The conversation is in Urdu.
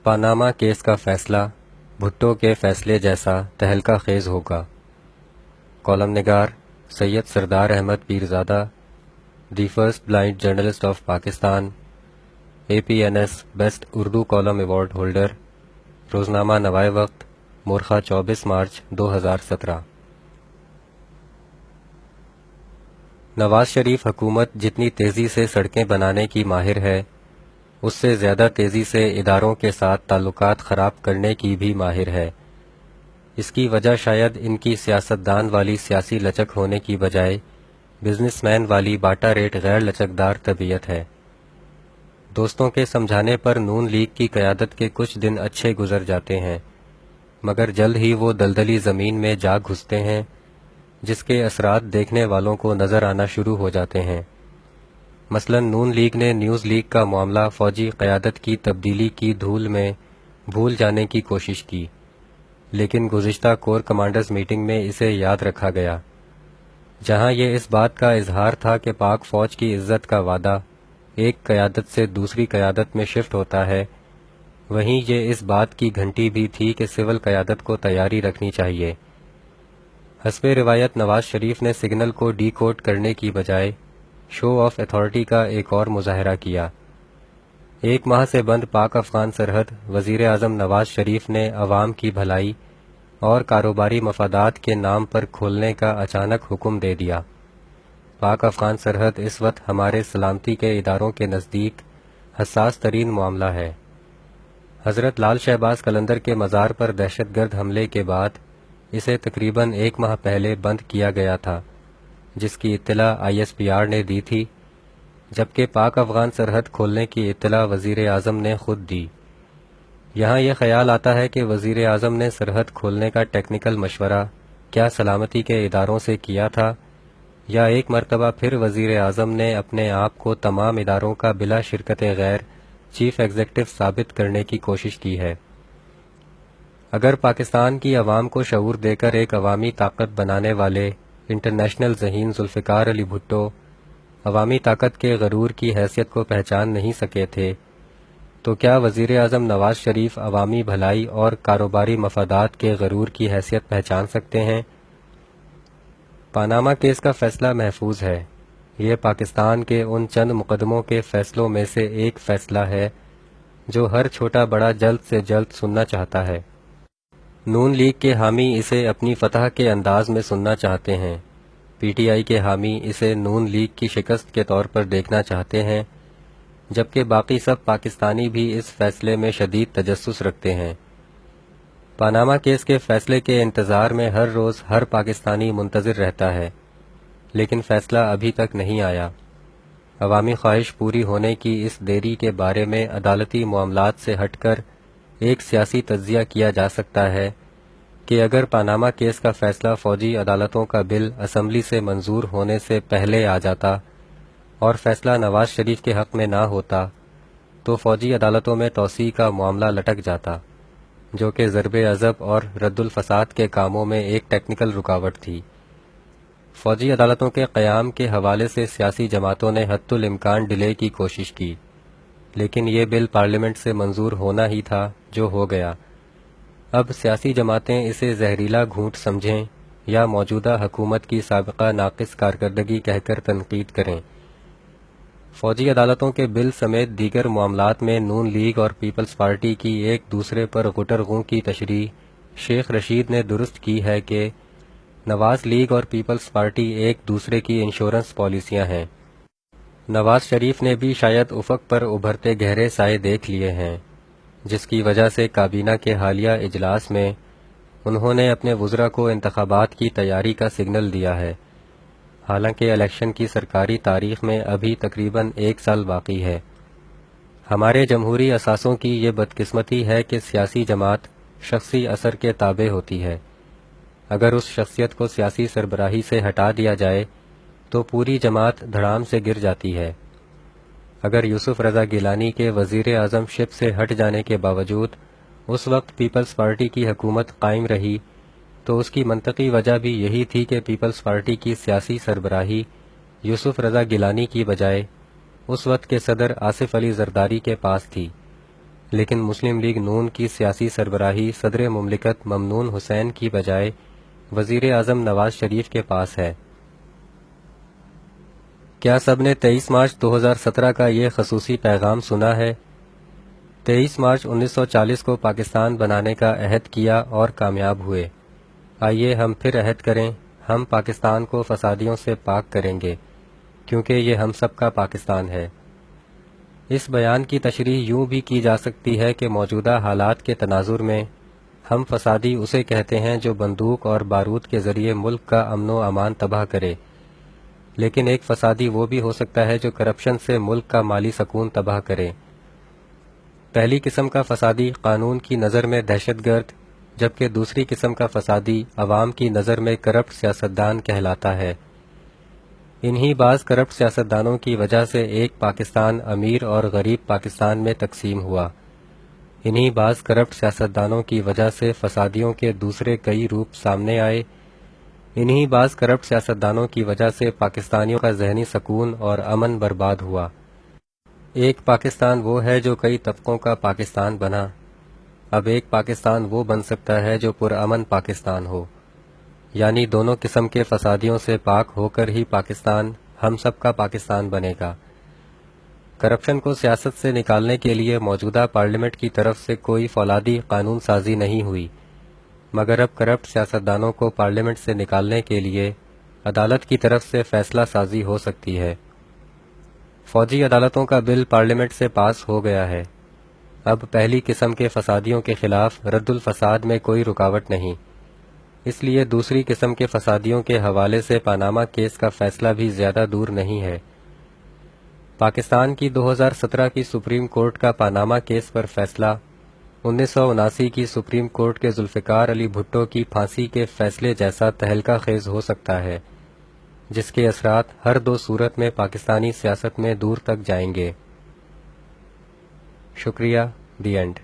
پاناما کیس کا فیصلہ بھٹو کے فیصلے جیسا تہلکہ خیز ہوگا۔ کالم نگار Syed Sardar Ahmad Pirzada, the first blind journalist of Pakistan, APNS best Urdu column award holder, روزنامہ نوائے وقت، مورخہ 24 مارچ 2017۔ نواز شریف حکومت جتنی تیزی سے سڑکیں بنانے کی ماہر ہے، اس سے زیادہ تیزی سے اداروں کے ساتھ تعلقات خراب کرنے کی بھی ماہر ہے۔ اس کی وجہ شاید ان کی سیاستدان والی سیاسی لچک ہونے کی بجائے بزنس مین والی باٹا ریٹ غیر لچکدار طبیعت ہے۔ دوستوں کے سمجھانے پر نون لیگ کی قیادت کے کچھ دن اچھے گزر جاتے ہیں، مگر جلد ہی وہ دلدلی زمین میں جا گھستے ہیں جس کے اثرات دیکھنے والوں کو نظر آنا شروع ہو جاتے ہیں۔ مثلا نون لیگ نے نیوز لیگ کا معاملہ فوجی قیادت کی تبدیلی کی دھول میں بھول جانے کی کوشش کی، لیکن گزشتہ کور کمانڈرز میٹنگ میں اسے یاد رکھا گیا۔ جہاں یہ اس بات کا اظہار تھا کہ پاک فوج کی عزت کا وعدہ ایک قیادت سے دوسری قیادت میں شفٹ ہوتا ہے، وہیں یہ اس بات کی گھنٹی بھی تھی کہ سول قیادت کو تیاری رکھنی چاہیے۔ حسب روایت نواز شریف نے سگنل کو ڈی کوڈ کرنے کی بجائے شو آف اتھارٹی کا ایک اور مظاہرہ کیا۔ ایک ماہ سے بند پاک افغان سرحد وزیر اعظم نواز شریف نے عوام کی بھلائی اور کاروباری مفادات کے نام پر کھولنے کا اچانک حکم دے دیا۔ پاک افغان سرحد اس وقت ہمارے سلامتی کے اداروں کے نزدیک حساس ترین معاملہ ہے۔ حضرت لال شہباز قلندر کے مزار پر دہشت گرد حملے کے بعد اسے تقریباً ایک ماہ پہلے بند کیا گیا تھا، جس کی اطلاع ISPR نے دی تھی، جبکہ پاک افغان سرحد کھولنے کی اطلاع وزیر اعظم نے خود دی۔ یہاں یہ خیال آتا ہے کہ وزیر اعظم نے سرحد کھولنے کا ٹیکنیکل مشورہ کیا سلامتی کے اداروں سے کیا تھا، یا ایک مرتبہ پھر وزیر اعظم نے اپنے آپ کو تمام اداروں کا بلا شرکت غیر چیف ایگزیکٹو ثابت کرنے کی کوشش کی ہے۔ اگر پاکستان کی عوام کو شعور دے کر ایک عوامی طاقت بنانے والے انٹرنیشنل ذہین ذوالفقار علی بھٹو عوامی طاقت کے غرور کی حیثیت کو پہچان نہیں سکے تھے، تو کیا وزیر اعظم نواز شریف عوامی بھلائی اور کاروباری مفادات کے غرور کی حیثیت پہچان سکتے ہیں؟ پاناما کیس کا فیصلہ محفوظ ہے۔ یہ پاکستان کے ان چند مقدموں کے فیصلوں میں سے ایک فیصلہ ہے جو ہر چھوٹا بڑا جلد سے جلد سننا چاہتا ہے۔ نون لیگ کے حامی اسے اپنی فتح کے انداز میں سننا چاہتے ہیں، PTI کے حامی اسے نون لیگ کی شکست کے طور پر دیکھنا چاہتے ہیں، جبکہ باقی سب پاکستانی بھی اس فیصلے میں شدید تجسس رکھتے ہیں۔ پاناما کیس کے فیصلے کے انتظار میں ہر روز ہر پاکستانی منتظر رہتا ہے، لیکن فیصلہ ابھی تک نہیں آیا۔ عوامی خواہش پوری ہونے کی اس دیری کے بارے میں عدالتی معاملات سے ہٹ کر ایک سیاسی تجزیہ کیا جا سکتا ہے کہ اگر پاناما کیس کا فیصلہ فوجی عدالتوں کا بل اسمبلی سے منظور ہونے سے پہلے آ جاتا اور فیصلہ نواز شریف کے حق میں نہ ہوتا تو فوجی عدالتوں میں توسیع کا معاملہ لٹک جاتا، جو کہ ضرب عضب اور رد الفساد کے کاموں میں ایک ٹیکنیکل رکاوٹ تھی۔ فوجی عدالتوں کے قیام کے حوالے سے سیاسی جماعتوں نے حتی الامکان ڈیلے کی کوشش کی، لیکن یہ بل پارلیمنٹ سے منظور ہونا ہی تھا جو ہو گیا۔ اب سیاسی جماعتیں اسے زہریلا گھونٹ سمجھیں یا موجودہ حکومت کی سابقہ ناقص کارکردگی کہہ کر تنقید کریں۔ فوجی عدالتوں کے بل سمیت دیگر معاملات میں نون لیگ اور پیپلز پارٹی کی ایک دوسرے پر غٹرغوں کی تشریح شیخ رشید نے درست کی ہے کہ نواز لیگ اور پیپلز پارٹی ایک دوسرے کی انشورنس پالیسیاں ہیں۔ نواز شریف نے بھی شاید افق پر ابھرتے گہرے سائے دیکھ لیے ہیں، جس کی وجہ سے کابینہ کے حالیہ اجلاس میں انہوں نے اپنے وزراء کو انتخابات کی تیاری کا سگنل دیا ہے، حالانکہ الیکشن کی سرکاری تاریخ میں ابھی تقریباً 1 سال باقی ہے۔ ہمارے جمہوری اثاثوں کی یہ بدقسمتی ہے کہ سیاسی جماعت شخصی اثر کے تابع ہوتی ہے۔ اگر اس شخصیت کو سیاسی سربراہی سے ہٹا دیا جائے تو پوری جماعت دھڑام سے گر جاتی ہے۔ اگر یوسف رضا گیلانی کے وزیر اعظم شپ سے ہٹ جانے کے باوجود اس وقت پیپلز پارٹی کی حکومت قائم رہی تو اس کی منطقی وجہ بھی یہی تھی کہ پیپلز پارٹی کی سیاسی سربراہی یوسف رضا گیلانی کی بجائے اس وقت کے صدر آصف علی زرداری کے پاس تھی۔ لیکن مسلم لیگ نون کی سیاسی سربراہی صدر مملکت ممنون حسین کی بجائے وزیر اعظم نواز شریف کے پاس ہے۔ کیا سب نے 23 مارچ 2017 کا یہ خصوصی پیغام سنا ہے؟ 23 مارچ 1940 کو پاکستان بنانے کا عہد کیا اور کامیاب ہوئے۔ آئیے ہم پھر عہد کریں، ہم پاکستان کو فسادیوں سے پاک کریں گے، کیونکہ یہ ہم سب کا پاکستان ہے۔ اس بیان کی تشریح یوں بھی کی جا سکتی ہے کہ موجودہ حالات کے تناظر میں ہم فسادی اسے کہتے ہیں جو بندوق اور بارود کے ذریعے ملک کا امن و امان تباہ کرے، لیکن ایک فسادی وہ بھی ہو سکتا ہے جو کرپشن سے ملک کا مالی سکون تباہ کرے۔ پہلی قسم کا فسادی قانون کی نظر میں دہشت گرد، جبکہ دوسری قسم کا فسادی عوام کی نظر میں کرپٹ سیاستدان کہلاتا ہے۔ انہی بعض کرپٹ سیاستدانوں کی وجہ سے ایک پاکستان امیر اور غریب پاکستان میں تقسیم ہوا۔ انہی بعض کرپٹ سیاستدانوں کی وجہ سے فسادیوں کے دوسرے کئی روپ سامنے آئے۔ انہی بعض کرپٹ سیاستدانوں کی وجہ سے پاکستانیوں کا ذہنی سکون اور امن برباد ہوا۔ ایک پاکستان وہ ہے جو کئی طبقوں کا پاکستان بنا، اب ایک پاکستان وہ بن سکتا ہے جو پرامن پاکستان ہو، یعنی دونوں قسم کے فسادیوں سے پاک ہو کر ہی پاکستان ہم سب کا پاکستان بنے گا۔ کرپشن کو سیاست سے نکالنے کے لیے موجودہ پارلیمنٹ کی طرف سے کوئی فولادی قانون سازی نہیں ہوئی، مگر اب کرپٹ سیاستدانوں کو پارلیمنٹ سے نکالنے کے لیے عدالت کی طرف سے فیصلہ سازی ہو سکتی ہے۔ فوجی عدالتوں کا بل پارلیمنٹ سے پاس ہو گیا ہے۔ اب پہلی قسم کے فسادیوں کے خلاف رد الفساد میں کوئی رکاوٹ نہیں، اس لیے دوسری قسم کے فسادیوں کے حوالے سے پاناما کیس کا فیصلہ بھی زیادہ دور نہیں ہے۔ پاکستان کی 2017 کی سپریم کورٹ کا پاناما کیس پر فیصلہ 1979 کی سپریم کورٹ کے ذوالفقار علی بھٹو کی پھانسی کے فیصلے جیسا تہلکہ خیز ہو سکتا ہے، جس کے اثرات ہر دو صورت میں پاکستانی سیاست میں دور تک جائیں گے۔ شکریہ، دی اینڈ۔